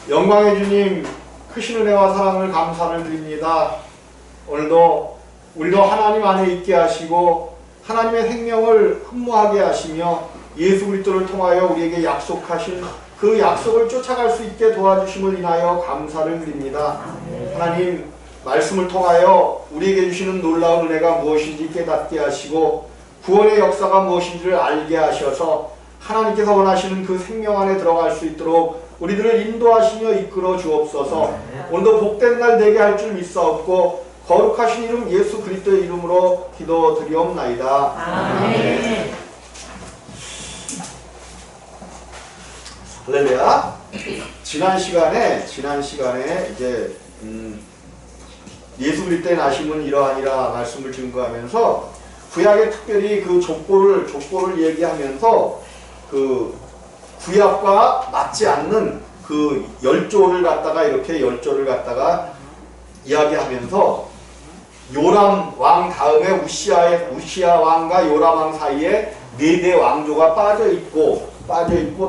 영광의 주님, 크신 은혜와 사랑을 감사를 드립니다. 오늘도 우리도 하나님 안에 있게 하시고 하나님의 생명을 흠모하게 하시며 예수 그리스도를 통하여 우리에게 약속하신 그 약속을 쫓아갈 수 있게 도와주심을 인하여 감사를 드립니다. 하나님, 말씀을 통하여 우리에게 주시는 놀라운 은혜가 무엇인지 깨닫게 하시고 구원의 역사가 무엇인지를 알게 하셔서 하나님께서 원하시는 그 생명 안에 들어갈 수 있도록 우리들을 인도하시며 이끌어 주옵소서. 오늘도 복된 날 되게 할 줄 믿사옵고 거룩하신 이름 예수 그리스도의 이름으로 기도드리옵나이다. 아멘. 할렐루야. 지난 시간에 이제 예수 그리스도의 나심은 이러하니라 말씀을 증거하면서 구약에 특별히 그 족보를 얘기하면서 그 구약과 맞지 않는 그 열조를 갖다가 이야기하면서 요람 왕 다음에 우시야 왕과 요람 왕 사이에 4대 왕조가 빠져 있고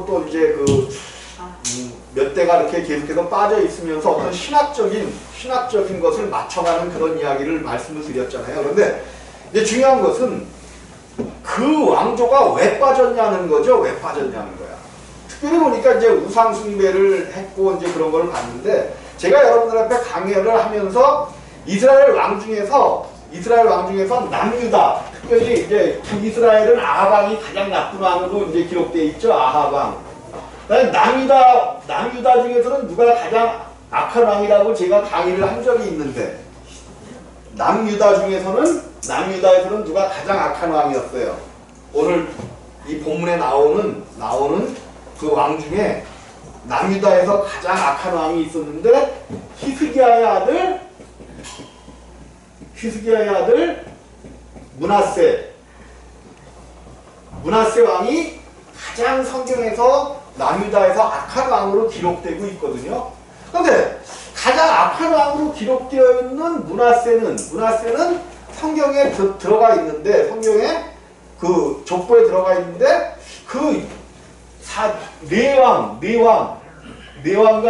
또 이제 몇 대가 이렇게 계속해서 빠져 있으면서 어떤 신학적인 것을 맞춰가는 그런 이야기를 말씀을 드렸잖아요. 그런데 이제 중요한 것은 그 왕조가 왜 빠졌냐는 거죠. 왜 빠졌냐는 거야. 특별히 보니까 이제 우상 숭배를 했고 이제 그런 걸 봤는데, 제가 여러분들 앞에 강연을 하면서 이스라엘 왕 중에서 남유다, 특별히 이제 북이스라엘은 아합왕이 가장 나쁜 왕으로 이제 기록되어 있죠. 아합왕. 남유다 중에서는 누가 가장 악한 왕이라고 제가 강의를 한 적이 있는데, 남유다에서는 누가 가장 악한 왕이었어요. 오늘 이 본문에 나오는 그 왕 중에 남유다에서 가장 악한 왕이 있었는데, 히스기야의 아들 므낫세 왕이 가장 성경에서 남유다에서 악한 왕으로 기록되고 있거든요. 그런데 가장 악한 왕으로 기록되어 있는 므낫세는 성경에 들어가 있는데, 성경에 그 족보에 들어가 있는데, 네 왕과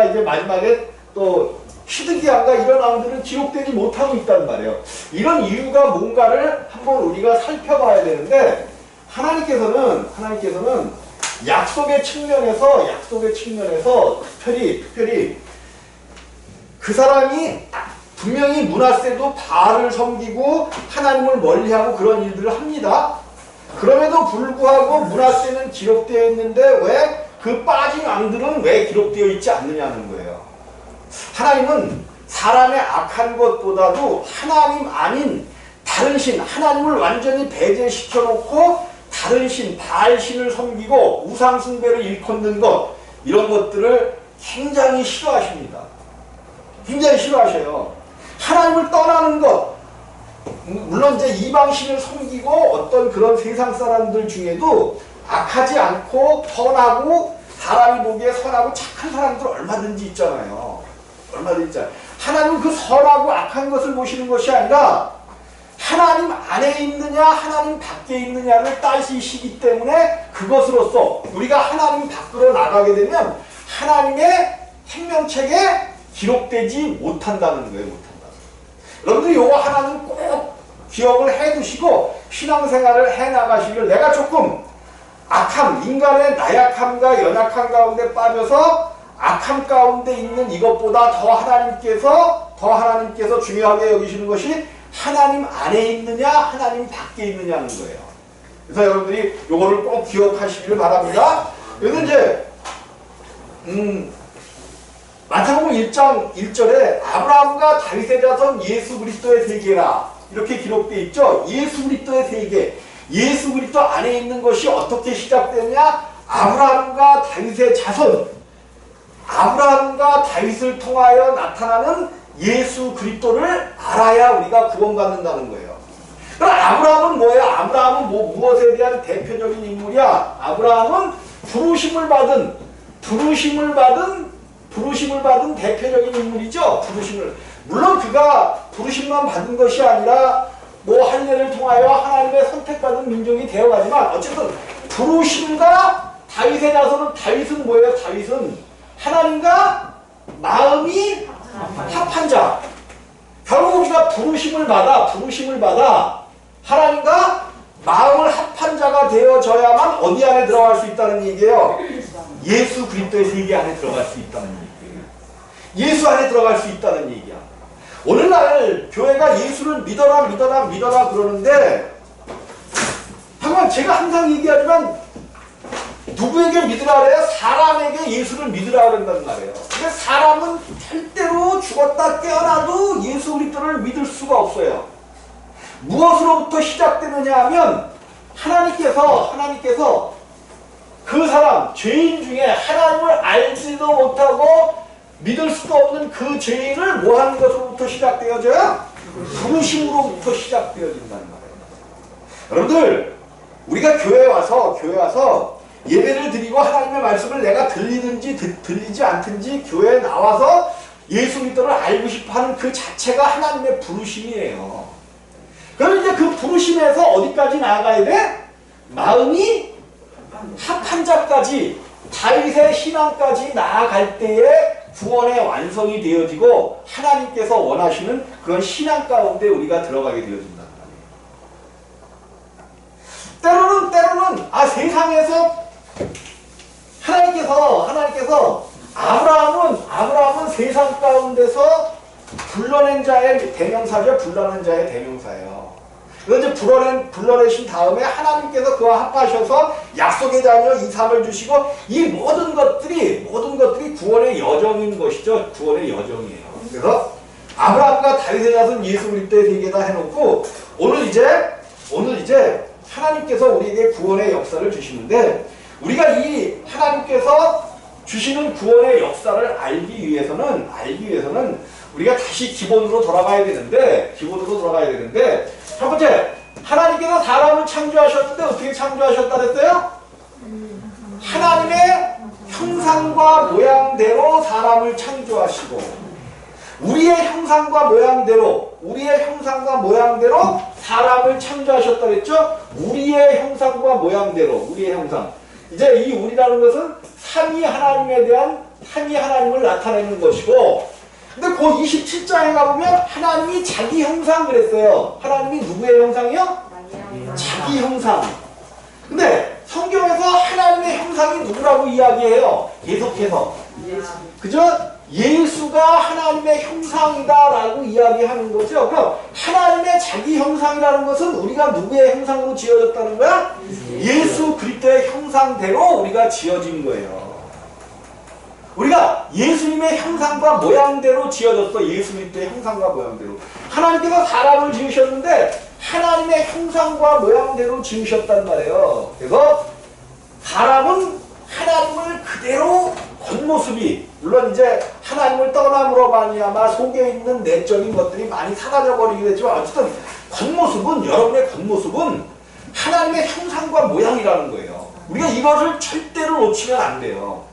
이제 마지막에 또 시드기야가 이런 왕들은 기록되지 못하고 있단 말이에요. 이런 이유가 뭔가를 한번 우리가 살펴봐야 되는데, 하나님께서는 약속의 측면에서 특별히 그 사람이 분명히 므낫세도 바알을 섬기고 하나님을 멀리하고 그런 일들을 합니다. 그럼에도 불구하고 므낫세는 기록되어 있는데 왜 그 빠진 왕들은 왜 기록되어 있지 않느냐는 거예요. 하나님은 사람의 악한 것보다도 하나님 아닌 다른 신, 하나님을 완전히 배제시켜 놓고 다른 신, 바알신을 섬기고 우상 숭배를 일컫는 것, 이런 것들을 굉장히 싫어하십니다. 굉장히 싫어하셔요. 하나님을 떠나는 것, 물론 이제 이방신을 섬기고 어떤 그런 세상 사람들 중에도 악하지 않고 선하고 사람이 보기에 선하고 착한 사람들 얼마든지 있잖아요. 하나님은 그 선하고 악한 것을 보시는 것이 아니라 하나님 안에 있느냐 하나님 밖에 있느냐를 따지시기 때문에, 그것으로서 우리가 하나님 밖으로 나가게 되면 하나님의 생명책에 기록되지 못한다는 거예요. 여러분들이 요거 하나는 꼭 기억을 해 두시고 신앙생활을 해 나가시길, 내가 조금 인간의 나약함과 연약함 가운데 빠져서 악함 가운데 있는 이것보다 더 하나님께서 중요하게 여기시는 것이 하나님 안에 있느냐 하나님 밖에 있느냐는 거예요. 그래서 여러분들이 요거를 꼭 기억하시기를 바랍니다. 그래서 이제 마태복음 1장 1절에 아브라함과 다윗의 자손 예수 그리스도의 세계라 이렇게 기록되어 있죠. 예수 그리스도의 세계, 예수 그리스도 안에 있는 것이 어떻게 시작되느냐? 아브라함과 다윗의 자손, 아브라함과 다윗을 통하여 나타나는 예수 그리스도를 알아야 우리가 구원받는다는 거예요. 그럼 아브라함은 뭐예요? 아브라함은 무엇에 대한 대표적인 인물이야? 아브라함은 부르심을 받은 대표적인 인물이죠. 물론 그가 부르심만 받은 것이 아니라 할례를 통하여 하나님의 선택받은 민족이 되어가지만, 어쨌든 부르심과 다윗의 자손은, 다윗은 뭐예요? 다윗은 하나님과 마음이 합한 자. 결국 우리가 부르심을 받아 하나님과 마음을 합한 자가 되어져야만 어디 안에 들어갈 수 있다는 얘기예요. 예수 그리스도의 세계 안에 들어갈 수 있다는 얘기예요. 예수 안에 들어갈 수 있다는 얘기야. 오늘날 교회가 예수를 믿어라 그러는데, 잠깐 제가 항상 얘기하지만 누구에게 믿으라 그래요? 사람에게 예수를 믿으라 그런단 말이에요. 근데 사람은 절대로 죽었다 깨어나도 예수 그리스도를 믿을 수가 없어요. 무엇으로부터 시작되느냐 하면 하나님께서 그 사람, 죄인 중에 하나님을 알지도 못하고 믿을 수도 없는 그 죄인을 뭐 하는 것으로부터 시작되어져요? 부르심으로부터 시작되어진다는 말이에요. 여러분들, 우리가 교회에 와서 예배를 드리고 하나님의 말씀을 내가 들리든지 들리지 않든지 교회에 나와서 예수 그리스도를 알고 싶어하는 그 자체가 하나님의 부르심이에요. 그럼 이제 그 부르심에서 어디까지 나아가야 돼? 마음이 합한 자까지, 다윗의 신앙까지 나아갈 때에 구원의 완성이 되어지고 하나님께서 원하시는 그런 신앙 가운데 우리가 들어가게 되어진단 말이에요. 때로는 세상에서 하나님께서 아브라함은 세상 가운데서 불러낸 자의 대명사죠. 불러낸 자의 대명사예요. 그래서 이제 불러내신 다음에 하나님께서 그와 합하셔서 약속의 자녀 이삭을 주시고 이 모든 것들이 구원의 여정인 것이죠. 구원의 여정이에요. 그래서 아브라함과 다윗의 자손 예수 그리스도의 세계다 해놓고 오늘 이제 하나님께서 우리에게 구원의 역사를 주시는데, 우리가 이 하나님께서 주시는 구원의 역사를 알기 위해서는 우리가 다시 기본으로 돌아가야 되는데, 첫 번째, 하나님께서 사람을 창조하셨는데 어떻게 창조하셨다 그랬어요? 하나님의 형상과 모양대로 사람을 창조하시고, 우리의 형상과 모양대로 사람을 창조하셨다 그랬죠? 우리의 형상과 모양대로, 우리의 형상. 이제 이 우리라는 것은 삼위 하나님을 나타내는 것이고, 근데 그 27장에 가보면 하나님이 자기 형상 그랬어요. 하나님이 누구의 형상이요? 자기 형상. 근데 성경에서 하나님의 형상이 누구라고 이야기해요? 계속해서. 그죠? 예수가 하나님의 형상이다라고 이야기하는 거죠. 그럼 하나님의 자기 형상이라는 것은 우리가 누구의 형상으로 지어졌다는 거야? 예수 그리스도의 형상대로 우리가 지어진 거예요. 우리가 예수님의 형상과 모양대로 지어졌어. 예수 그리스도의 형상과 모양대로. 하나님께서 사람을 지으셨는데 하나님의 형상과 모양대로 지으셨단 말이에요. 그래서 사람은 하나님을 그대로 겉모습이, 물론 이제 하나님을 떠남으로 말미암아 속에 있는 내적인 것들이 많이 사라져 버리게 되지만 어쨌든 여러분의 겉모습은 하나님의 형상과 모양이라는 거예요. 우리가 이것을 절대로 놓치면 안 돼요.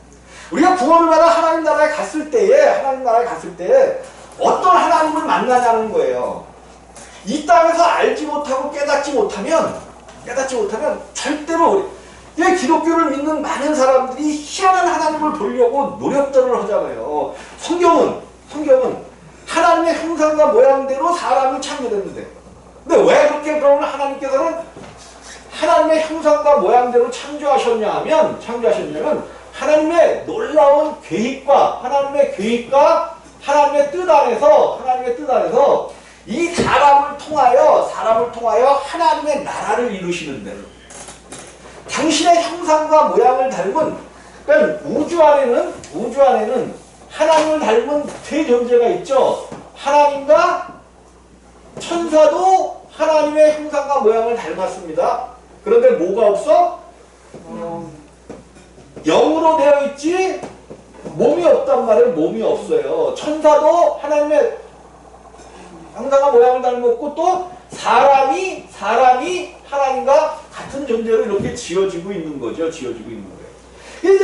우리가 구원을 받아 하나님 나라에 갔을 때에 어떤 하나님을 만나냐는 거예요. 이 땅에서 알지 못하고 깨닫지 못하면 절대로 기독교를 믿는 많은 사람들이 희한한 하나님을 보려고 노력들을 하잖아요. 성경은 하나님의 형상과 모양대로 사람이 창조됐는데, 근데 왜 그렇게 그러면 하나님께서는 하나님의 형상과 모양대로 창조하셨냐면 하나님의 놀라운 계획과 하나님의 뜻 안에서 이 사람을 통하여 하나님의 나라를 이루시는 대로, 당신의 형상과 모양을 닮은, 그러니까 우주 안에는 하나님을 닮은 세 존재가 있죠. 하나님과 천사도 하나님의 형상과 모양을 닮았습니다. 그런데 뭐가 없어? 영으로 되어 있지 몸이 없단 말이에요. 몸이 없어요. 천사도 하나님의 형상과 모양을 닮았고, 또 사람이 하나님과 같은 존재로 이렇게 지어지고 있는 거죠. 이제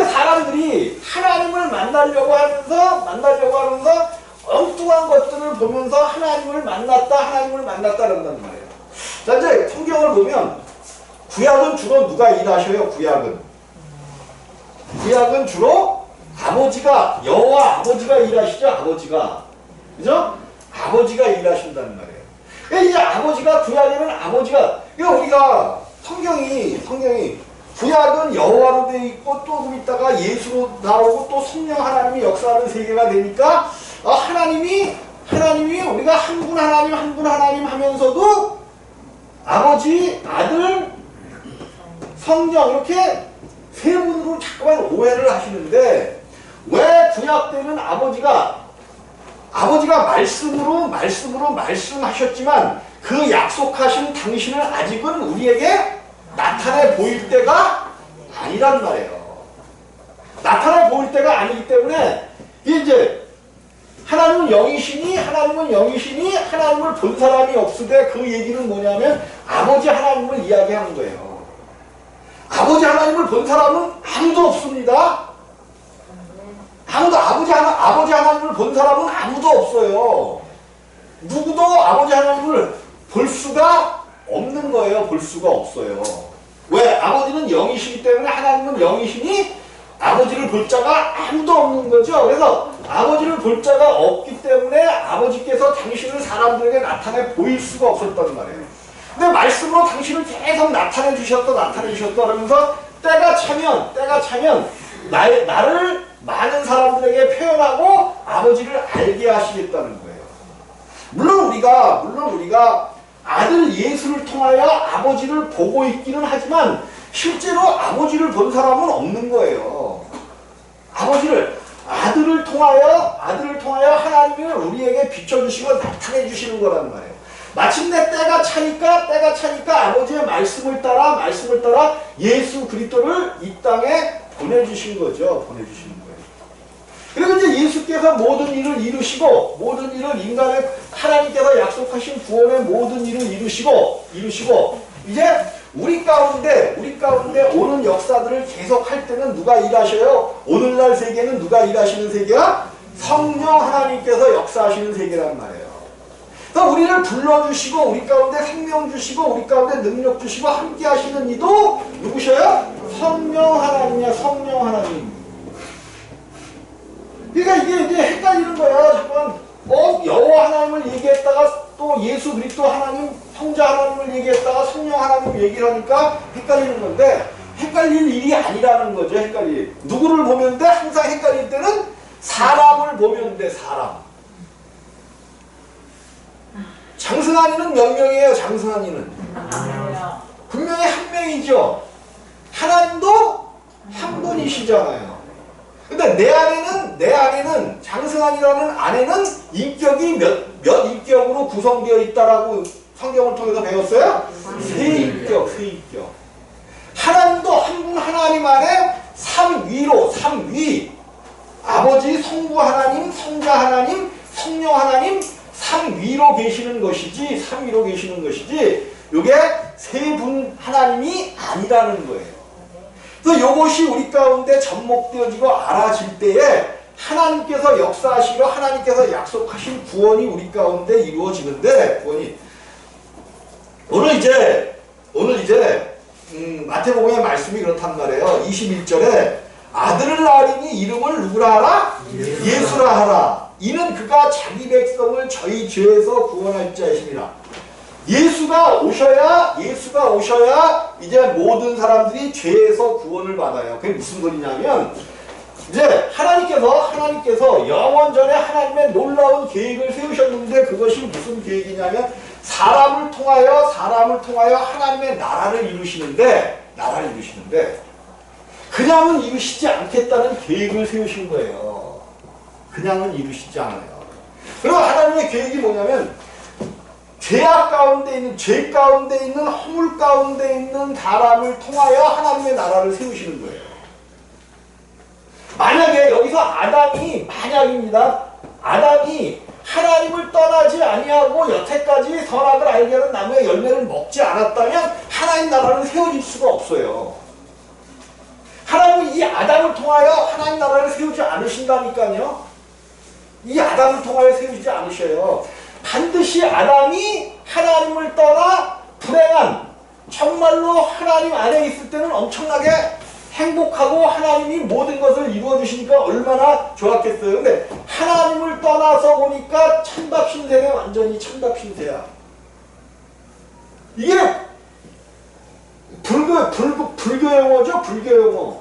사람들이 하나님을 만나려고 하면서 엉뚱한 것들을 보면서 하나님을 만났다 그런단 말이에요. 자, 이제 성경을 보면 구약은 주로 누가 일하셔요? 구약은 주로 아버지가, 여호와 아버지가 일하시죠. 아버지가. 그죠? 아버지가 일하신다는 말이에요. 그러니까 이제 아버지가, 구약에는 아버지가, 그러니까 우리가 성경이 구약은 여호와로 되어 있고 또 좀 있다가 예수로 나오고 또 성령 하나님이 역사하는 세계가 되니까 하나님이 우리가 한 분 하나님 하면서도 아버지, 아들, 성령 이렇게 세 분으로 자꾸만 오해를 하시는데 왜 구약 때는 아버지가 말씀으로 말씀하셨지만 그 약속하신 당신을 아직은 우리에게 나타내 보일 때가 아니란 말이에요. 나타내 보일 때가 아니기 때문에 이제 하나님은 영이시니 하나님을 본 사람이 없으되 그 얘기는 뭐냐면 아버지 하나님을 이야기하는 거예요. 아버지 하나님을 본 사람은 아무도 없습니다. 아버지 하나님을 본 사람은 아무도 없어요. 누구도 아버지 하나님을 볼 수가 없는 거예요. 볼 수가 없어요. 왜? 아버지는 영이시기 때문에 하나님은 영이시니 아버지를 볼 자가 아무도 없는 거죠. 그래서 아버지를 볼 자가 없기 때문에 아버지께서 당신을 사람들에게 나타내 보일 수가 없었단 말이에요. 근데 말씀으로 당신을 계속 나타내 주셨다 그러면서 때가 차면 나를 많은 사람들에게 표현하고 아버지를 알게 하시겠다는 거예요. 물론 우리가 아들 예수를 통하여 아버지를 보고 있기는 하지만 실제로 아버지를 본 사람은 없는 거예요. 아들을 통하여 하나님을 우리에게 비춰주시고 나타내 주시는 거란 말이에요. 마침내 때가 차니까 아버지의 말씀을 따라 예수 그리스도를 이 땅에 보내주신 거죠. 그리고 이제 예수께서 모든 일을 이루시고 하나님께서 약속하신 구원의 모든 일을 이루시고 이제 우리 가운데 오는 역사들을 계속 할 때는 누가 일하셔요? 오늘날 세계는 누가 일하시는 세계야? 성령 하나님께서 역사하시는 세계란 말이에요. 그래서 우리를 불러주시고 우리 가운데 생명 주시고 우리 가운데 능력 주시고 함께 하시는 이도 누구셔요? 성령 하나님이야. 성령 하나님. 그러니까 이게 헷갈리는 거야. 잠깐 여호와 하나님을 얘기했다가 또 예수 그리스도 하나님, 성자 하나님을 얘기했다가 성령 하나님 얘기를 하니까 헷갈리는 건데 헷갈릴 일이 아니라는 거죠. 누구를 보면 돼? 항상 헷갈릴 때는 사람을 보면 돼. 사람. 장승환이는 몇 명이에요? 장승환이는 분명히 한 명이죠. 하나님도 한 분이시잖아요. 근데 내 안에는 장승환이라는 안에는 인격이 몇 인격으로 구성되어 있다라고 성경을 통해서 배웠어요? 세 인격. 하나님도 한 분 하나님 안에 삼위 아버지, 성부 하나님, 성자 하나님, 성령 하나님 삼위로 계시는 것이지 이게 세 분 하나님이 아니라는 거예요. 그래서 이것이 우리 가운데 접목되어지고 알아질 때에 하나님께서 역사하시고 하나님께서 약속하신 구원이 우리 가운데 이루어지는데 오늘 이제 마태복음의 말씀이 그렇단 말이에요. 21절에 아들을 낳으리니 이름을 누구라 하라? 예수라 하라. 이는 그가 자기 백성을 저희 죄에서 구원할 자이심이라. 예수가 오셔야 이제 모든 사람들이 죄에서 구원을 받아요. 그게 무슨 소리냐면 이제 하나님께서 영원 전에 하나님의 놀라운 계획을 세우셨는데 그것이 무슨 계획이냐면 사람을 통하여 하나님의 나라를 이루시는데 그냥은 이루시지 않겠다는 계획을 세우신 거예요. 그냥은 이루시지 않아요. 그리고 하나님의 계획이 뭐냐면 죄 가운데 있는 허물 가운데 있는 사람을 통하여 하나님의 나라를 세우시는 거예요. 만약에 여기서 아담이 하나님을 떠나지 아니하고 여태까지 선악을 알게 하는 나무의 열매를 먹지 않았다면 하나님 나라는 세워질 수가 없어요. 하나님은 이 아담을 통하여 하나님 나라를 세우지 않으신다니까요. 이 아담을 통하여 세우지 않으셔요. 반드시 아담이 하나님을 떠나 불행한 정말로 하나님 안에 있을 때는 엄청나게 행복하고 하나님이 모든 것을 이루어 주시니까 얼마나 좋았겠어요. 근데 하나님을 떠나서 보니까 찬밥 신세네. 완전히 찬밥 신세야. 이게 불교 용어죠. 불교 용어.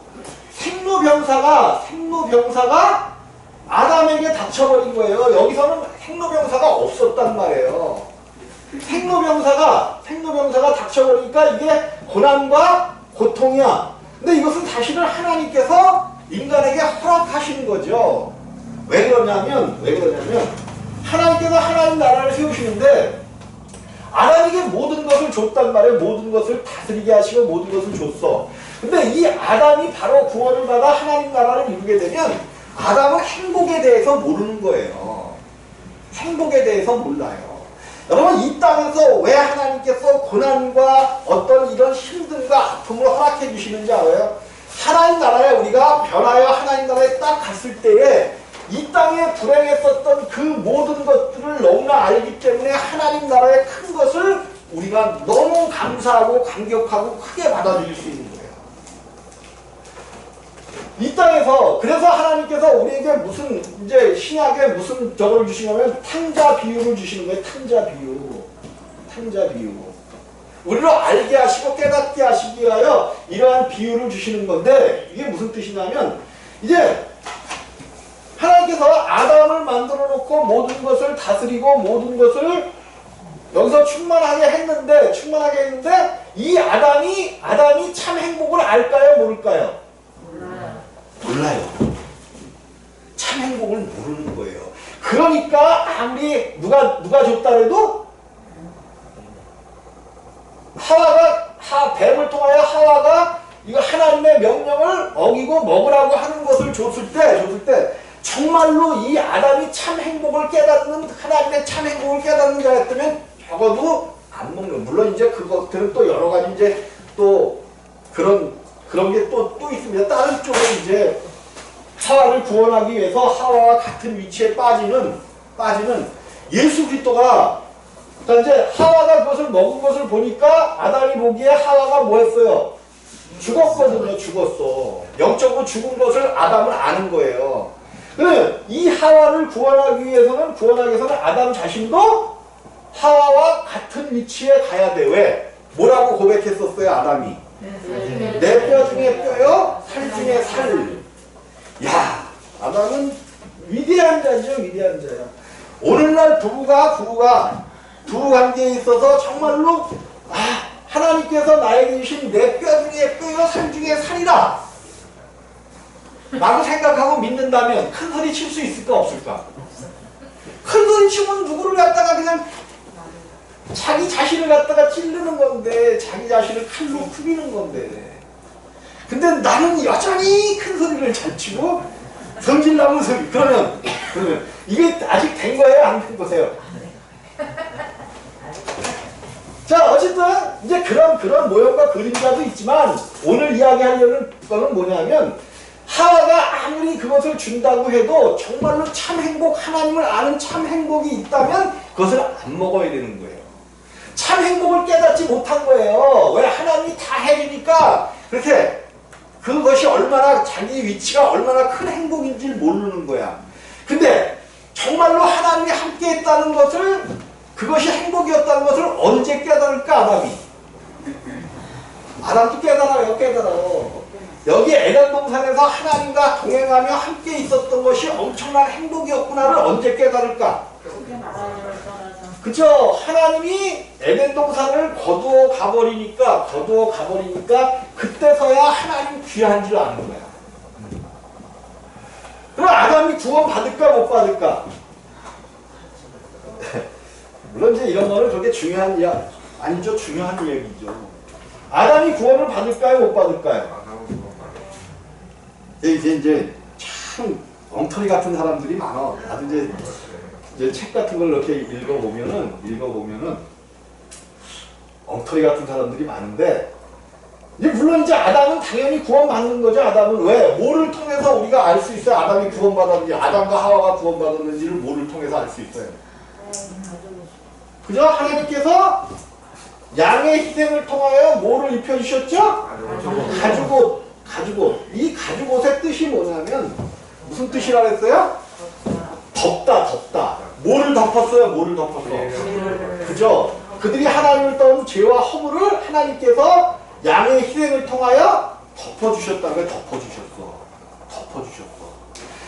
생로병사가 아담에게 닥쳐버린 거예요. 여기서는 생로병사가 없었단 말이에요. 생로병사가 닥쳐버리니까 이게 고난과 고통이야. 근데 이것은 사실은 하나님께서 인간에게 허락하시는 거죠. 왜 그러냐면 하나님께서 하나님 나라를 세우시는데 아담에게 모든 것을 줬단 말이에요. 모든 것을 다스리게 하시고 모든 것을 줬어. 근데 이 아담이 바로 구원을 받아 하나님 나라를 이루게 되면 아담은 행복에 대해서 모르는 거예요. 행복에 대해서 몰라요. 여러분, 이 땅에서 왜 하나님께서 고난과 어떤 이런 힘듦과 아픔을 허락해 주시는지 알아요? 하나님 나라에 우리가 변하여 하나님 나라에 딱 갔을 때에 이 땅에 불행했었던 그 모든 것들을 너무나 알기 때문에 하나님 나라의 큰 것을 우리가 너무 감사하고 감격하고 크게 받아들일 수 있는 거예요. 이 땅에서 그래서 하나님께서 우리에게 무슨 이제 신약에 무슨 저걸 주시냐면 탕자 비유를 주시는 거예요. 탕자 비유. 우리를 알게 하시고 깨닫게 하시기 위하여 이러한 비유를 주시는 건데 이게 무슨 뜻이냐면 이제 하나님께서 아담을 만들어 놓고 모든 것을 다스리고 모든 것을 여기서 충만하게 했는데 이 아담이 참 행복을 알까요? 모를까요? 몰라요. 참 행복을 모르는 거예요. 그러니까 아무리 누가 줬다 해도 뱀을 통하여 하와가 이거 하나님의 명령을 어기고 먹으라고 하는 것을 줬을 때 정말로 이 아담이 참 행복을 깨닫는 하나님의 참 행복을 깨닫는 자였다면 적어도 안 먹는. 물론 이제 그것들은 또 여러 가지 이제 또 그런 게 또 있습니다. 다른 쪽은 이제 하와를 구원하기 위해서 하와와 같은 위치에 빠지는 예수 그리스도가 그러니까 이제 하와가 그것을 먹은 것을 보니까 아담이 보기에 하와가 뭐 했어요? 죽었거든요. 죽었어. 영적으로 죽은 것을 아담은 아는 거예요. 이 하와를 구원하기 위해서는 아담 자신도 하와와 같은 위치에 가야 돼. 왜? 뭐라고 고백했었어요? 아담이. 내 뼈 중에 뼈요, 살 중에 살. 야, 아담은 위대한 자죠. 위대한 자야. 오늘날 부부가 부부 관계에 있어서 정말로 하나님께서 나에게 주신 내 뼈 중에 뼈요, 살 중에 살이다 라고 생각하고 믿는다면 큰 소리 칠 수 있을까 없을까? 큰 소리 치면 누구를 갖다가 그냥 자기 자신을 갖다가 찌르는 건데, 자기 자신을 칼로 후비는 건데. 근데 나는 여전히 큰 소리를 잘 치고 성질나는 소리. 그러면 이게 아직 된 거예요? 안 된 거세요? 자, 어쨌든 이제 그런 모형과 그림자도 있지만 오늘 이야기하려는 거는 뭐냐면 하와가 아무리 그것을 준다고 해도 정말로 참 행복, 하나님을 아는 참 행복이 있다면 그것을 안 먹어야 되는 거예요. 참 행복을 깨닫지 못한 거예요. 왜? 하나님이 다 해주니까 그렇게 그것이 얼마나 자기 위치가 얼마나 큰 행복인지를 모르는 거야. 근데 정말로 하나님이 함께 했다는 것을 그것이 행복이었다는 것을 언제 깨달을까? 아담도 깨달아요. 여기 에덴 동산에서 하나님과 동행하며 함께 있었던 것이 엄청난 행복이었구나를 언제 깨달을까? 그쵸? 하나님이 에덴 동산을 거두어 가버리니까 그때서야 하나님 귀한 줄 아는 거야. 그럼 아담이 구원 받을까 못 받을까? 물론 이제 이런 거는 그렇게 중요한 아니죠. 중요한 얘기죠. 아담이 구원을 받을까요 못 받을까요? 이제 참 엉터리 같은 사람들이 많아. 나도 이제 책 같은 걸 이렇게 읽어보면은 엉터리 같은 사람들이 많은데, 이제 물론 이제 아담은 당연히 구원받는 거죠. 아담은 왜? 뭐를 통해서 우리가 알 수 있어요? 아담이 구원받았는지, 아담과 하와가 구원받았는지를 뭐를 통해서 알 수 있어요? 그죠? 하나님께서 양의 희생을 통하여 뭐를 입혀주셨죠? 가죽옷. 이 가죽옷의 뜻이 뭐냐면 무슨 뜻이라 그랬어요? 덥다, 덥다. 뭐를 덮었어요? 뭐를 덮었어? 그죠? 그들이 하나님을 떠온 죄와 허물을 하나님께서 양의 희생을 통하여 덮어주셨다는 거예요. 덮어주셨어.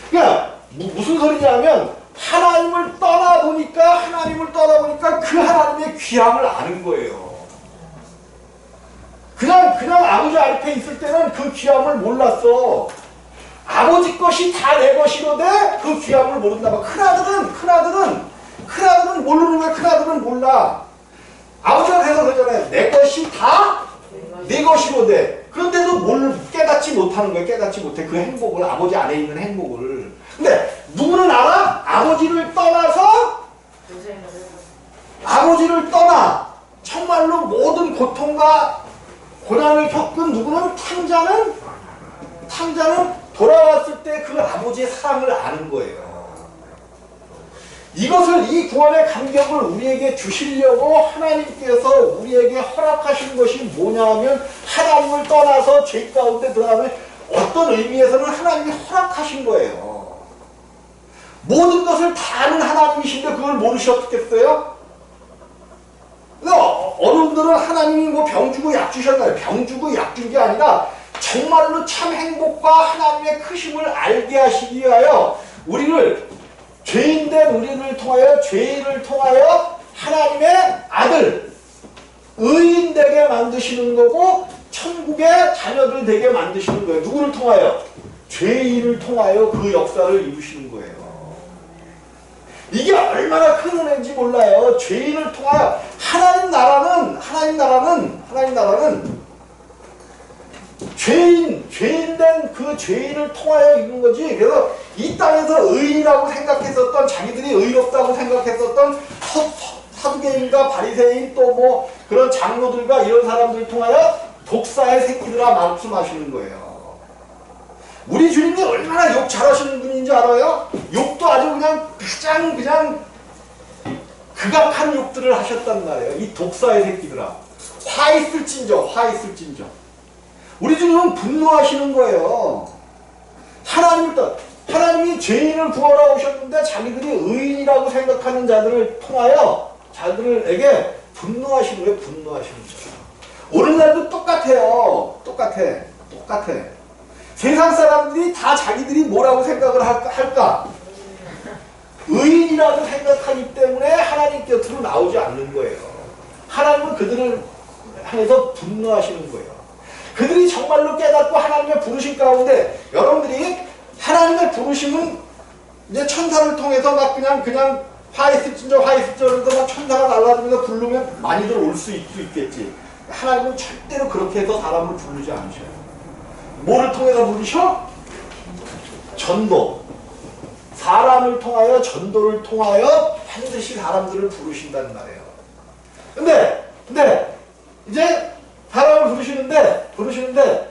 그러니까 무슨 소리냐면 하나님을 떠나보니까 그 하나님의 귀함을 아는 거예요. 그냥 아버지 앞에 있을 때는 그 귀함을 몰랐어. 아버지 것이 다 내 것이로되 그 귀함을 모른다. 큰아들은 모르는 거야. 큰아들은 몰라. 아버지가 돼서 그러잖아요. 내 것이 다 내 것이로되. 그런데도 깨닫지 못하는 거야. 깨닫지 못해. 그 행복을, 아버지 안에 있는 행복을. 근데 누구는 알아? 아버지를 떠나 정말로 모든 고통과 고난을 겪은 누구는 탕자는 돌아왔을 때 그 아버지의 사랑을 아는 거예요. 이 구원의 감격을 우리에게 주시려고 하나님께서 우리에게 허락하신 것이 뭐냐 하면 하나님을 떠나서 죄 가운데 들어가면 어떤 의미에서는 하나님이 허락하신 거예요. 모든 것을 다 아는 하나님이신데 그걸 모르셨겠어요? 어른들은 하나님이 뭐 병 주고 약 주셨나요? 병 주고 약 준 게 아니라 정말로 참 행복과 하나님의 크심을 알게 하시기 위하여 죄인된 우리를 통하여 죄인을 통하여 하나님의 아들 의인 되게 만드시는 거고 천국의 자녀들 되게 만드시는 거예요. 누구를 통하여? 죄인을 통하여 그 역사를 이루시는 거예요. 이게 얼마나 큰 은혜인지 몰라요. 죄인을 통하여 하나님 나라는 죄인된 그 죄인을 통하여 있는 거지. 그래서 이 땅에서 의인이라고 생각했었던, 자기들이 의롭다고 생각했었던 사두개인과 바리새인 또 뭐 그런 장로들과 이런 사람들을 통하여 독사의 새끼들아 말씀하시는 거예요. 우리 주님이 얼마나 욕 잘하시는 분인지 알아요? 욕도 아주 그냥 극악한 욕들을 하셨단 말이에요. 이 독사의 새끼들아. 화 있을진저. 우리 주님은 분노하시는 거예요. 하나님이 죄인을 구하러 오셨는데 자기들이 의인이라고 생각하는 자들에게 분노하시는 거예요. 오늘날도 똑같아요. 똑같아. 세상 사람들이 다 자기들이 뭐라고 생각을 할까? 의인이라고 생각하기 때문에 하나님 곁으로 나오지 않는 거예요. 하나님은 그들을 향해서 분노하시는 거예요. 그들이 정말로 깨닫고 하나님의 부르심 가운데, 여러분들이 하나님의 부르심은 이제 천사를 통해서 막 그냥 화이스진저 그래서 막 천사가 날아다니면서 부르면 많이들 올 수 있겠지. 하나님은 절대로 그렇게 해서 사람을 부르지 않으셔요. 뭐를 통해서 부르셔? 전도. 사람을 통하여, 전도를 통하여 반드시 사람들을 부르신다는 말이에요. 근데 이제 사람을 부르시는데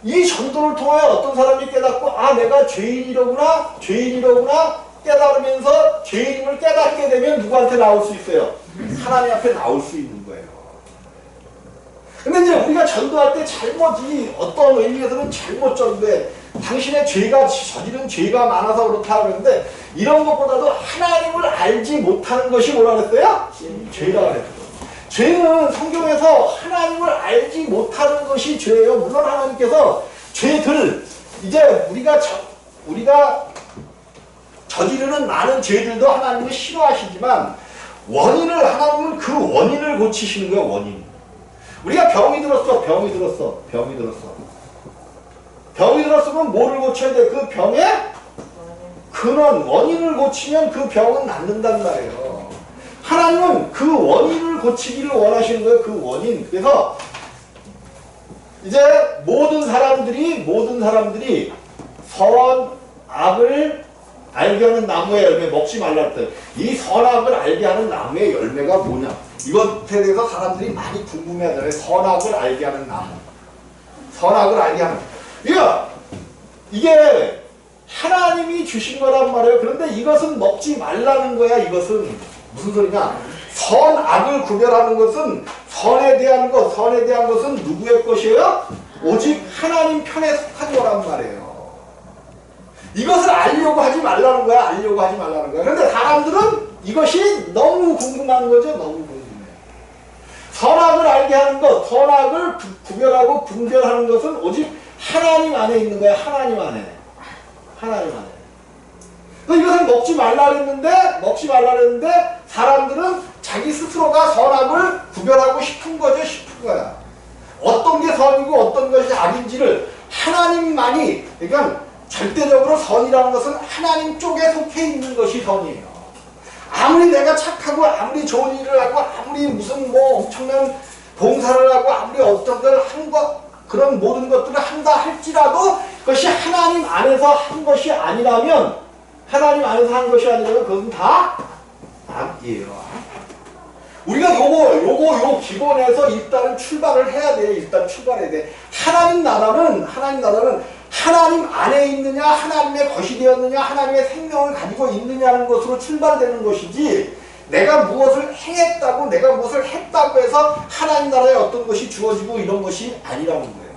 이 전도를 통하여 어떤 사람이 깨닫고 내가 죄인이로구나 깨달으면서 죄인임을 깨닫게 되면 누구한테 나올 수 있어요? 하나님 앞에 나올 수 있는 거예요. 근데 이제 우리가 전도할 때 어떤 의미에서는 잘못 전도해. 당신의 저지른 죄가 많아서 그렇다 그러는데, 이런 것보다도 하나님을 알지 못하는 것이 뭐라 그랬어요? 죄라 그랬어요. 죄는 성경에서 하나님을 알지 못하는 것이 죄예요. 물론 하나님께서 죄들, 이제 우리가 저지르는 많은 죄들도 하나님은 싫어하시지만 하나님은 그 원인을 고치시는 거예요. 원인. 우리가 병이 들었으면 뭐를 고쳐야 돼? 그 병의 근원, 원인을 고치면 그 병은 낫는단 말이에요. 하나님은 그 원인을 고치기를 원하시는 거예요. 그 원인. 그래서 이제 모든 사람들이 선악을 알게 하는 나무의 열매 먹지 말라 했어요. 이 선악을 알게 하는 나무의 열매가 뭐냐? 이것에 대해서 사람들이 많이 궁금해하잖아요. 선악을 알게 하는 나무. 이게 하나님이 주신 거란 말이에요. 그런데 이것은 먹지 말라는 거야. 이것은 무슨 소리냐? 선악을 구별하는 것은 선에 대한 것은 누구의 것이에요? 오직 하나님 편에 속한 거란 말이에요. 이것을 알려고 하지 말라는 거야. 알려고 하지 말라는 거야. 그런데 사람들은 이것이 너무 궁금한 거죠. 너무 궁금해. 선악을 알게 하는 것, 선악을 구별하고 분별하는 것은 오직 하나님 안에 있는 거야. 하나님 안에. 하나님 안에. 이것을 먹지 말라 그랬는데 사람들은 자기 스스로가 선악을 구별하고 싶은 거죠. 싶은 거야. 어떤 게 선이고 어떤 것이 악인지를 하나님만이, 그러니까 절대적으로 선이라는 것은 하나님 쪽에 속해 있는 것이 선이에요. 아무리 내가 착하고 아무리 좋은 일을 하고 아무리 무슨 뭐 엄청난 봉사를 하고 아무리 어떤 걸 한 것, 그런 모든 것들을 한다 할지라도 그것이 하나님 안에서 한 것이 아니라면, 하나님 안에서 한 것이 아니라면 그것은 다 악이에요. 우리가 요 기본에서 일단은 출발을 해야 돼. 일단 출발해야 돼. 하나님 나라는 하나님 안에 있느냐, 하나님의 것이 되었느냐, 하나님의 생명을 가지고 있느냐는 것으로 출발되는 것이지, 내가 무엇을 행했다고, 내가 무엇을 했다고 해서 하나님 나라에 어떤 것이 주어지고 이런 것이 아니라는 거예요.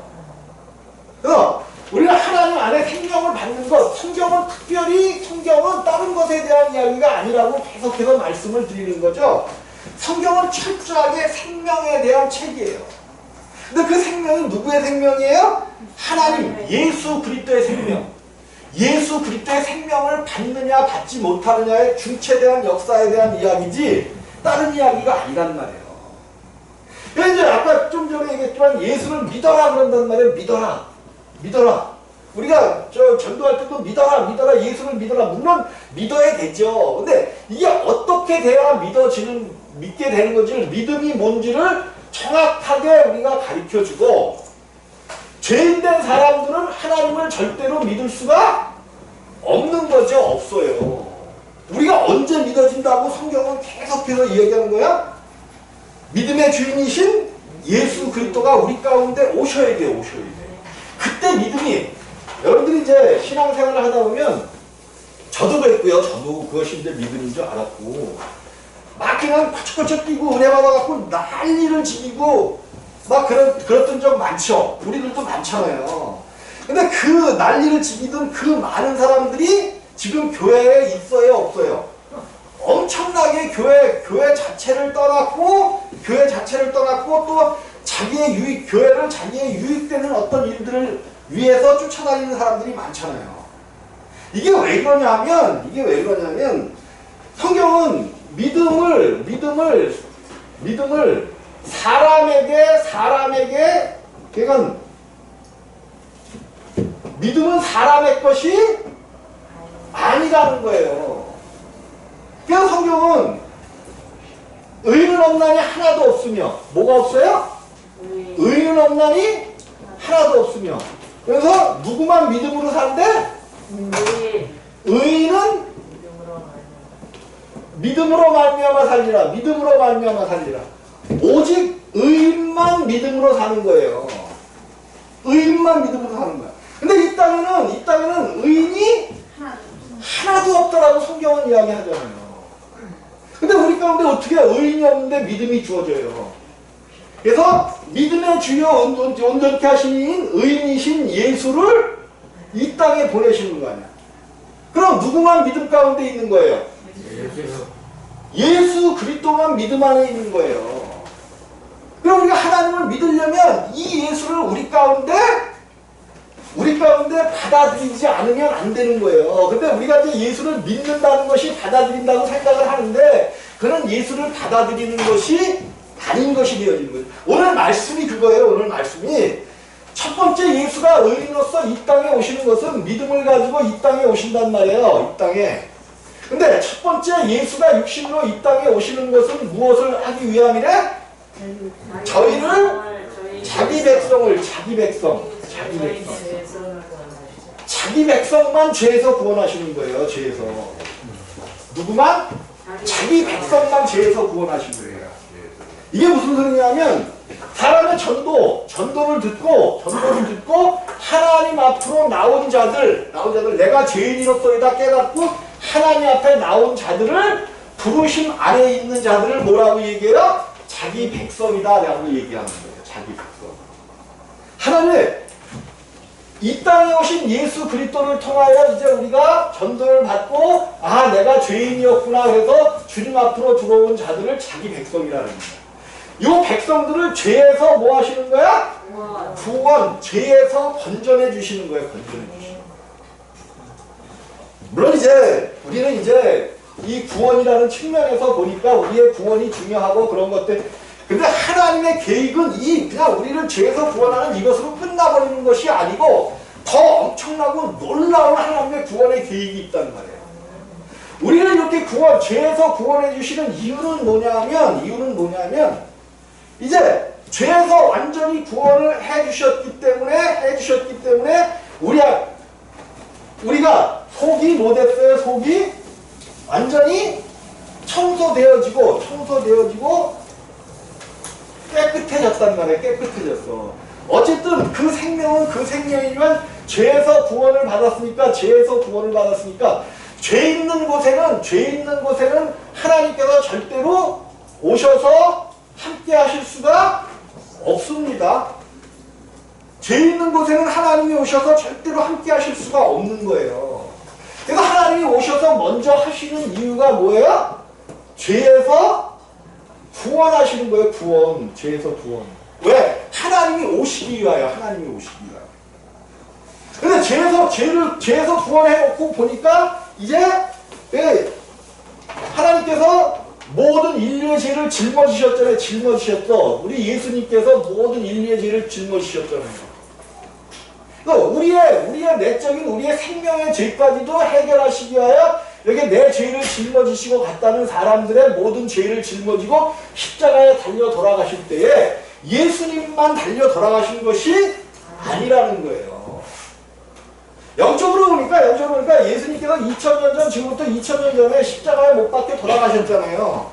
그래서 우리가 하나님 안에 생명을 받는 것, 성경은 다른 것에 대한 이야기가 아니라고 계속해서 말씀을 드리는 거죠. 성경은 철저하게 생명에 대한 책이에요. 근데 그 생명이 누구의 생명이에요? 하나님, 예수 그리스도의 생명. 예수 그리스도의 생명을 받느냐 받지 못하느냐의 중체대한 역사에 대한 이야기지 다른 이야기가 아니란 말이에요. 그래서 이제 아까 좀 전에 얘기했지만 예수를 믿어라 그런단 말이에요. 믿어라. 우리가 전도할 때도 믿어라, 예수를 믿어라. 물론 믿어야 되죠. 근데 이게 어떻게 돼야 믿게 되는 건지를, 믿음이 뭔지를 정확하게 우리가 가르쳐주고, 죄인된 사람들은 하나님을 절대로 믿을 수가 없는 거죠. 없어요. 우리가 언제 믿어진다고 성경은 계속해서 이야기하는 거야? 믿음의 주인이신 예수 그리스도가 우리 가운데 오셔야 돼요. 그때 믿음이, 여러분들이 이제 신앙생활을 하다 보면, 저도 그랬고요. 저도 그것이 이제 믿음인 줄 알았고, 막 그냥 펄쩍펄쩍 뛰고 은혜 받아갖고 난리를 지기고 막 그랬던 적 많죠. 우리들도 많잖아요. 근데 그 난리를 지기던 그 많은 사람들이 지금 교회에 있어요, 없어요? 엄청나게 교회 자체를 떠났고 또 교회를 자기의 유익되는 어떤 일들을 위해서 쫓아다니는 사람들이 많잖아요. 이게 왜 그러냐면 성경은 믿음을 사람에게 그러니까 믿음은 사람의 것이 아니라는 거예요. 그래서 성경은 의인은 없나니 하나도 없으며, 뭐가 없어요? 의인은 없나니 하나도 없으며. 그래서 누구만 믿음으로 산대? 의인은 믿음으로 말미암아 살리라. 오직 의인만 믿음으로 사는 거예요. 의인만 믿음으로 사는 거야. 근데 이 땅에는 의인이 하나도 없다라고 성경은 이야기하잖아요. 근데 우리 가운데 어떻게 의인이 없는데 믿음이 주어져요. 그래서 믿음의 주요 온전케 하신 의인이신 예수를 이 땅에 보내시는 거 아니야. 그럼 누구만 믿음 가운데 있는 거예요? 예수 그리스도만 믿음 안에 있는 거예요. 그럼 우리가 하나님을 믿으려면 이 예수를 우리 가운데 받아들이지 않으면 안 되는 거예요. 근데 우리가 이제 예수를 믿는다는 것이 받아들인다고 생각을 하는데, 그는 예수를 받아들이는 것이 아닌 것이 되어지는 거예요. 오늘 말씀이 그거예요. 오늘 말씀이 첫 번째, 예수가 의인으로서 이 땅에 오시는 것은 믿음을 가지고 이 땅에 오신단 말이에요. 이 땅에. 근데 첫 번째, 예수가 육신으로 이 땅에 오시는 것은 무엇을 하기 위함이래? 저희를, 자기 백성만 죄에서 구원하시는 거예요. 죄에서. 누구만? 자기 백성만 죄에서 구원하신 거예요. 이게 무슨 소리냐면, 사람의 전도를 듣고 하나님 앞으로 나온 자들, 내가 죄인이로서이다 깨닫고 하나님 앞에 나온 자들을, 부르심 안에 있는 자들을 뭐라고 얘기해요? 자기 백성이다 라고 얘기하는 거예요. 자기 백성. 하나님 이 땅에 오신 예수 그리스도를 통하여 이제 우리가 전도를 받고 아 내가 죄인이었구나 해서 주님 앞으로 들어온 자들을 자기 백성이라는 거야. 이 백성들을 죄에서 뭐 하시는 거야? 구원, 죄에서 건져내 주시는 거예요. 건져내 주시는 거예요. 물론 이제 우리는 이제 이 구원이라는 측면에서 보니까 우리의 구원이 중요하고 그런 것들. 근데 하나님의 계획은 이 그냥 우리를 죄에서 구원하는 이것으로 끝나버리는 것이 아니고 더 엄청나고 놀라운 하나님의 구원의 계획이 있단 말이에요. 우리를 이렇게 죄에서 구원해 주시는 이유는 뭐냐면 이제 죄에서 완전히 구원을 해 주셨기 때문에 우리가 속이 뭐 됐어요? 속이 완전히 청소되어지고 깨끗해졌단 말이에요. 깨끗해졌어. 어쨌든 그 생명은 그 생명이면 죄에서 구원을 받았으니까 죄 있는 곳에는 하나님께서 절대로 오셔서 함께 하실 수가 없습니다. 죄 있는 곳에는 하나님이 오셔서 절대로 함께 하실 수가 없는 거예요. 그래서 하나님이 오셔서 먼저 하시는 이유가 뭐예요? 죄에서 구원하시는 거예요. 구원. 죄에서 구원. 왜? 하나님이 오시기 위하여. 근데 죄에서 구원해놓고 보니까 이제 하나님께서 모든 인류의 죄를 짊어지셨잖아요. 우리 예수님께서 모든 인류의 죄를 짊어지셨잖아요. 우리의 내적인 우리의 생명의 죄까지도 해결하시기 위하여 여기 내 죄를 짊어지시고 갔다는 사람들의 모든 죄를 짊어지고 십자가에 달려 돌아가실 때에 예수님만 달려 돌아가신 것이 아니라는 거예요. 영적으로 보니까 예수님께서 2000년 전, 지금부터 2000년 전에 십자가에 못 박혀 돌아가셨잖아요.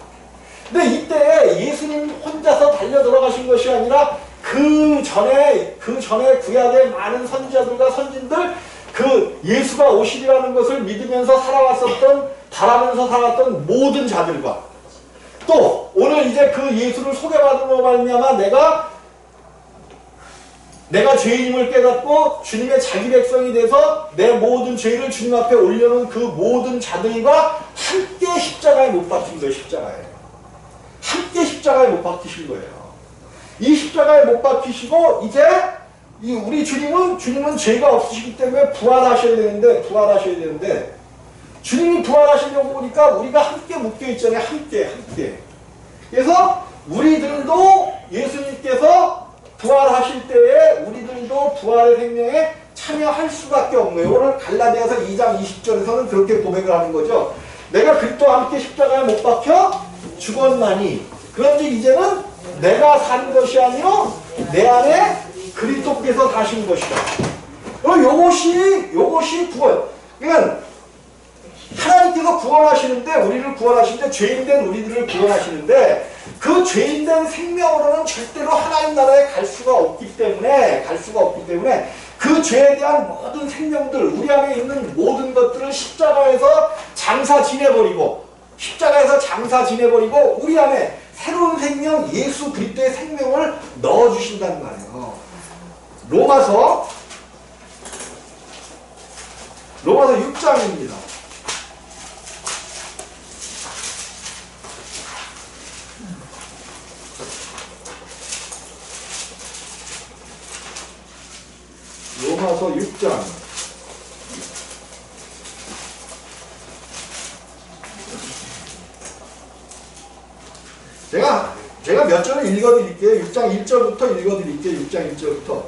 근데 이때 예수님 혼자서 달려 돌아가신 것이 아니라 그 전에 구약의 많은 선지자들과 선진들 예수가 오시리라는 것을 믿으면서 바라면서 살았던 모든 자들과 또 오늘 이제 그 예수를 소개받음으로 말미암아 내가 죄인임을 깨닫고 주님의 자기 백성이 돼서 내 모든 죄를 주님 앞에 올려놓은 그 모든 자들과 함께 십자가에 못 박힌 거예요. 함께 십자가에 못 박히신 거예요. 이 십자가에 못 박히시고 이제 우리 주님은 죄가 없으시기 때문에 부활하셔야 되는데 주님이 부활하시려고 보니까 우리가 함께 묶여 있잖아요. 함께. 그래서 우리들도 예수님께서 부활하실 때에 우리들도 부활의 생명에 참여할 수밖에 없는 거예요. 오늘 갈라디아서 2장 20절에서는 그렇게 고백을 하는 거죠. 내가 그리스도와 함께 십자가에 못 박혀 죽었나니 그런즉 이제는 내가 사는 것이 아니요 내 안에 그리스도께서 사신 것이다. 요것이 구원. 그러니까 하나님께서 구원하시는데 우리를 구원하시는데 죄인된 우리들을 구원하시는데 그 죄인된 생명으로는 절대로 하나님 나라에 갈 수가 없기 때문에 그 죄에 대한 모든 생명들 우리 안에 있는 모든 것들을 십자가에서 장사 지내버리고 우리 안에 새로운 생명 예수 그리스도의 생명을 넣어주신단 말이에요. 로마서 6장입니다. 로마서 6장 제가 몇 절을 읽어드릴게요. 6장 1절부터 읽어드릴게요. 6장 1절부터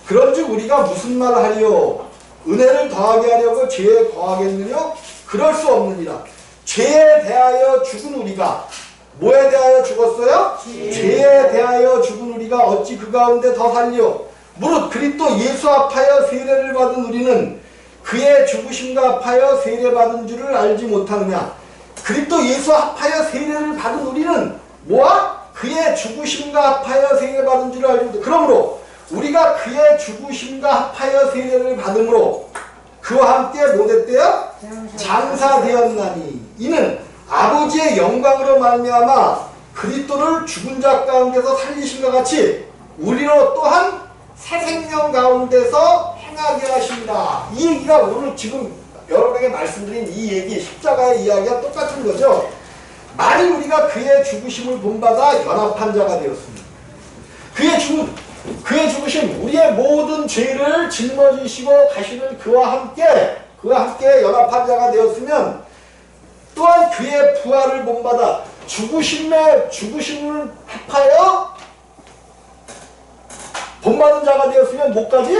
그런즉 우리가 무슨 말을 하리요 은혜를 더하게 하려고 죄에 거하겠느냐 그럴 수 없느니라. 죄에 대하여 죽은 우리가 뭐에 대하여 죽었어요? 죄에 대하여 죽은 우리가 어찌 그 가운데 더 살리요 무릇 그리스도 예수 합하여 세례를 받은 우리는 그의 죽으심과 합하여 세례받은 줄을 알지 못하느냐. 그리스도 예수 합하여 세례를 받은 우리는 뭐야? 그의 죽으심과 합하여 세례받은 줄을 알지 못하느냐. 그러므로 우리가 그의 죽으심과 합하여 세례를 받음으로 그와 함께 못했대요? 장사되었나니 이는 아버지의 영광으로 말미암아 그리스도를 죽은 자 가운데서 살리신 것 같이 우리로 또한 새 생명 가운데서 행하게 하신다. 이 얘기가 오늘 지금 여러분에게 말씀드린 이 얘기, 십자가의 이야기와 똑같은 거죠. 만일 우리가 그의 죽으심을 본받아 연합한 자가 되었습니다. 그의 죽으심, 우리의 모든 죄를 짊어지시고 가시는 그와 함께 연합한 자가 되었으면, 또한 그의 부활을 본받아 죽으심을 합하여 본받은 자가 되었으면 뭐까지?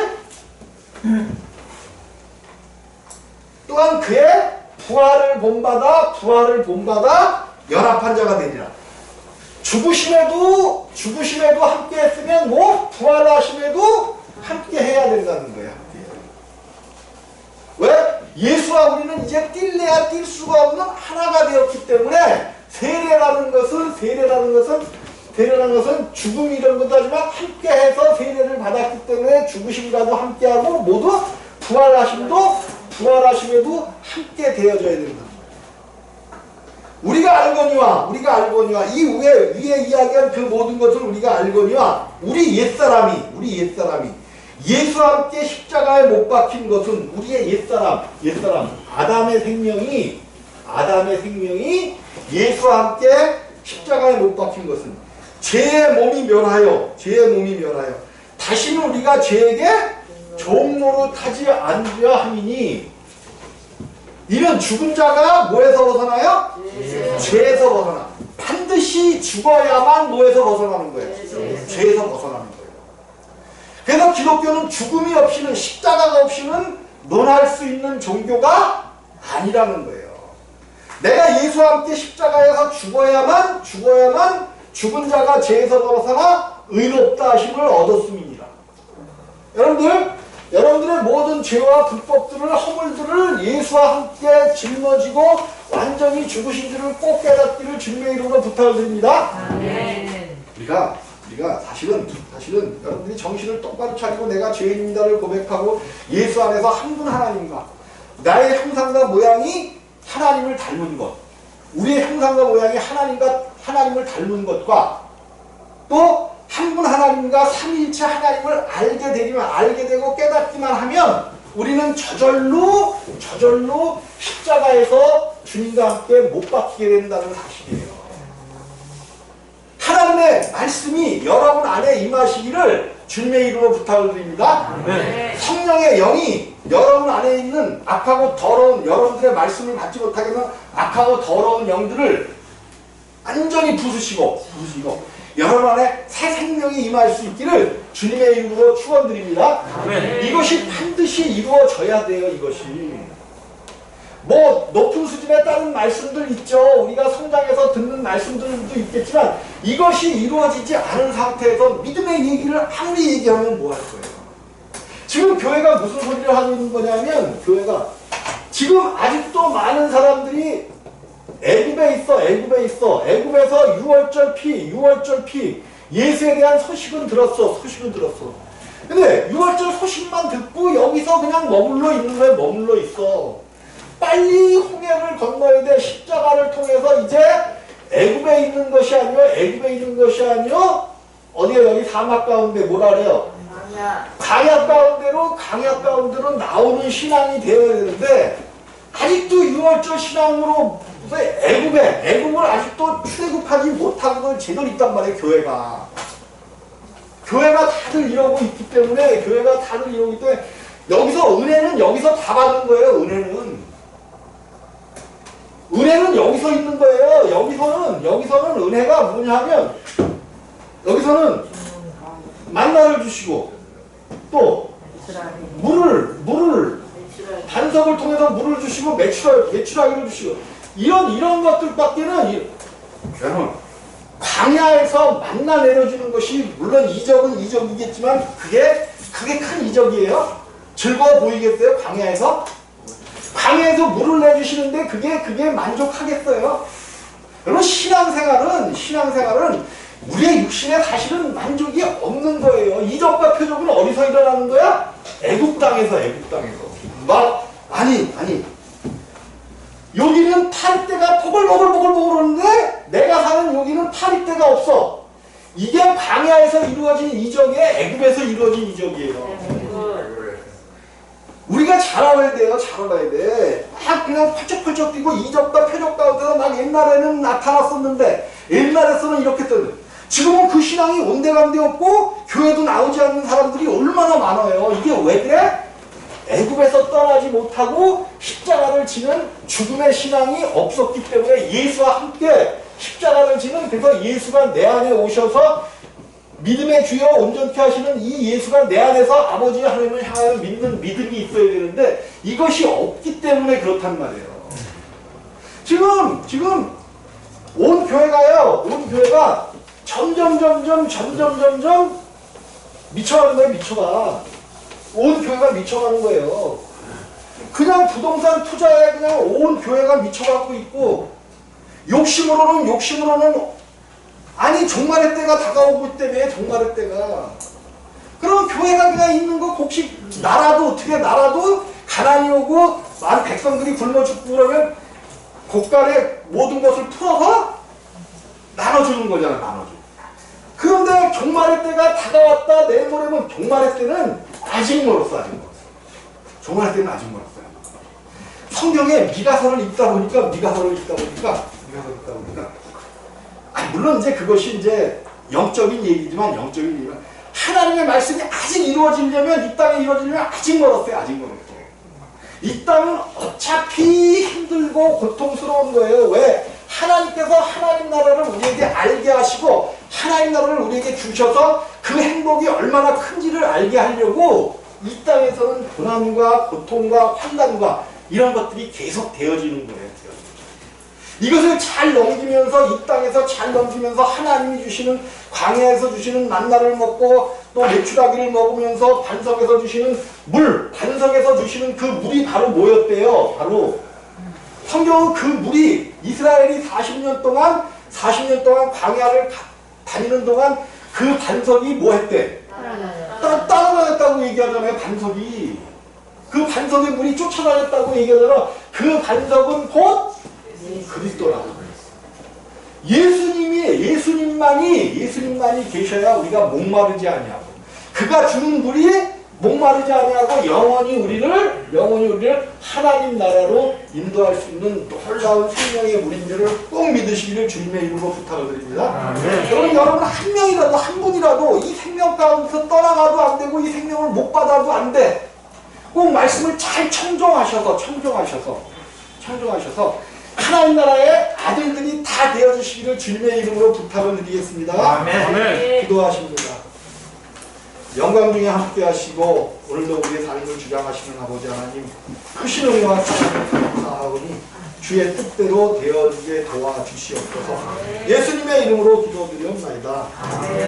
또한 그의 부활을 본받아 연합한 자가 되리라. 죽으심에도 함께 했으면 부활하심에도 함께 해야 된다는 거예요. 왜? 예수와 우리는 이제 뛸래야 뛸 수가 없는 하나가 되었기 때문에 세례라는 것은 죽음이 이런 것도 하지만 함께해서 세례를 받았기 때문에 죽으심과도 함께하고 모두 부활하심에도 함께 되어져야 된다. 우리가 알거니와 이 위에 이야기한 그 모든 것을 우리가 알거니와 우리 옛사람이 예수와 함께 십자가에 못 박힌 것은 우리의 옛사람 아담의 생명이 예수와 함께 십자가에 못 박힌 것은 죄의 몸이 멸하여 다시는 우리가 죄에게 종로로 타지 않으려 함이니, 이는 죽은 자가 뭐에서 벗어나요? 죄에서 벗어나. 반드시 죽어야만 뭐에서 벗어나는 거예요? 죄에서 벗어나는 거예요. 그래서 기독교는 죽음이 없이는, 십자가가 없이는 논할 수 있는 종교가 아니라는 거예요. 내가 예수와 함께 십자가에서 죽어야만 죽은 자가 죄에서 벗어나 의롭다 하심을 얻었음이니라. 여러분들의 모든 죄와 불법들을, 허물들을 예수와 함께 짊어지고 완전히 죽으신 줄을 꼭 깨닫기를 주님의 이름으로 부탁을 드립니다. 아멘. 우리가 사실은 여러분들이 정신을 똑바로 차리고 내가 죄인입니다를 고백하고 예수 안에서 한 분 하나님과 나의 형상과 모양이 하나님을 닮은 것, 우리의 형상과 모양이 하나님을 닮은 것과 또 한 분 하나님과 삼위일체 하나님을 알게 되고 깨닫기만 하면 우리는 저절로 십자가에서 주님과 함께 못 박히게 된다는 사실이에요. 하나님의 말씀이 여러분 안에 임하시기를 주님의 이름으로 부탁을 드립니다. 네. 성령의 영이 여러분 안에 있는 악하고 더러운, 여러분들의 말씀을 받지 못하게 하는 악하고 더러운 영들을 완전히 부수시고 여러분 안에 새 생명이 임할 수 있기를 주님의 이름으로 축원드립니다. 네. 이것이 반드시 이루어져야 돼요. 이것이 높은 수준에 따른 말씀들 있죠. 우리가 성장해서 듣는 말씀들도 있겠지만 이것이 이루어지지 않은 상태에서 믿음의 얘기를 아무리 얘기하면 뭐 할 거예요? 지금 교회가 무슨 소리를 하고 있는 거냐면, 교회가 지금 아직도 많은 사람들이 애굽에 있어. 애굽에서 유월절 피 예수에 대한 소식은 들었어. 근데 유월절 소식만 듣고 여기서 그냥 머물러 있는 거예요. 머물러 있어. 빨리 홍해를 건너야 돼. 십자가를 통해서 이제 애굽에 있는 것이 아니요. 어디에 여기 사막 가운데 뭐라 그래요? 강약 가운데로 나오는 신앙이 되어야 되는데, 아직도 유월절 신앙으로 애굽을 아직도 출애굽하지 못하고 제대로 있단 말이에요. 교회가 다들 이러고 있기 때문에 여기서 은혜는 여기서 다 받은 거예요. 은혜는 여기서 있는 거예요. 여기서는 은혜가 뭐냐면, 여기서는 만나를 주시고 또 물을 반석을 통해서 물을 주시고 매출하기를 주시고 이런 것들밖에는, 광야에서 만나 내려주는 것이 물론 이적은 이적이겠지만 그게 큰 이적이에요. 즐거워 보이겠어요? 광야에서 물을 내주시는데 그게 만족하겠어요? 여러분, 신앙생활은 우리의 육신에 사실은 만족이 없는 거예요. 이적과 표적은 어디서 일어나는 거야? 애굽 땅에서. 아니 여기는 파리떼가 보글보글 오는데 내가 사는 여기는 파리떼가 없어. 이게 광야에서 이루어진 이적에 애굽에서 이루어진 이적이에요. 우리가 잘 알아야 돼요. 잘 알아야 돼. 막 그냥 펄쩍펄쩍 뛰고 이적다 표적다 하면서 난 옛날에는 나타났었는데 옛날에서는 이렇게 했던 지금은 그 신앙이 온데간데 없고 교회도 나오지 않는 사람들이 얼마나 많아요. 이게 왜 그래? 애굽에서 떠나지 못하고 십자가를 지는 죽음의 신앙이 없었기 때문에 예수와 함께 십자가를 지는 그래서 예수가 내 안에 오셔서 믿음의 주여 온전케 하시는 이 예수가 내 안에서 아버지 하나님을 향하여 믿는 믿음이 있어야 되는데 이것이 없기 때문에 그렇단 말이에요. 지금 온 교회가요. 온 교회가 점점 미쳐가는 거예요. 미쳐가. 온 교회가 미쳐가는 거예요. 그냥 부동산 투자에 그냥 온 교회가 미쳐가고 있고 욕심으로는 아니 종말의 때가 다가오기 때문에 종말의 때가 그럼 교회가 그냥 있는 거 곡식 나라도 가난이 오고 많은 백성들이 굶어 죽고 그러면 고갈의 모든 것을 풀어서 나눠주는 거잖아. 나눠주고. 그런데 종말의 때가 다가왔다 내일 모레면 종말의 때는 아직 멀었어. 종말의 때는 아직 멀었어요. 성경에 미가서를 읽다 보니까 물론 이제 그것이 이제 영적인 얘기지만 하나님의 말씀이 아직 이루어지려면 이 땅에 이루어지려면 아직 멀었어요. 이 땅은 어차피 힘들고 고통스러운 거예요. 왜? 하나님께서 하나님 나라를 우리에게 알게 하시고 하나님 나라를 우리에게 주셔서 그 행복이 얼마나 큰지를 알게 하려고 이 땅에서는 고난과 고통과 환난과 이런 것들이 계속 되어지는 거예요. 이것을 잘 넘기면서 이 땅에서 잘 넘기면서 하나님이 주시는 광야에서 주시는 만나를 먹고 또 메추라기를 먹으면서 반석에서 주시는 반석에서 주시는 그 물이 바로 뭐였대요? 바로 성경은 그 물이 이스라엘이 40년 동안 광야를 다니는 동안 그 반석이 뭐 했대? 따라다녔다고 얘기하잖아요. 반석이. 그 반석의 물이 쫓아다녔다고 얘기하잖아. 그 반석은 곧 그리스도라고 그랬어. 예수님만이 계셔야 우리가 목마르지 아니하고 그가 주는 물이 목마르지 아니하고 영원히 우리를 하나님 나라로 인도할 수 있는 놀라운 생명의 물인 줄을 꼭 믿으시기를 주님의 이름으로 부탁을 드립니다. 여러분 한 명이라도 한 분이라도 이 생명 가운데서 떠나가도 안 되고 이 생명을 못 받아도 안 돼. 꼭 말씀을 잘 청정하셔서 하나님 나라의 아들들이 다 되어주시기를 주님의 이름으로 부탁을 드리겠습니다. 아멘. 기도하십니다. 영광 중에 함께 하시고 오늘도 우리의 삶을 주장하시는 아버지 하나님 크신 은혜와 사랑을 감사하오니 주의 뜻대로 되어지게 도와주시옵소서. 예수님의 이름으로 기도드리옵나이다.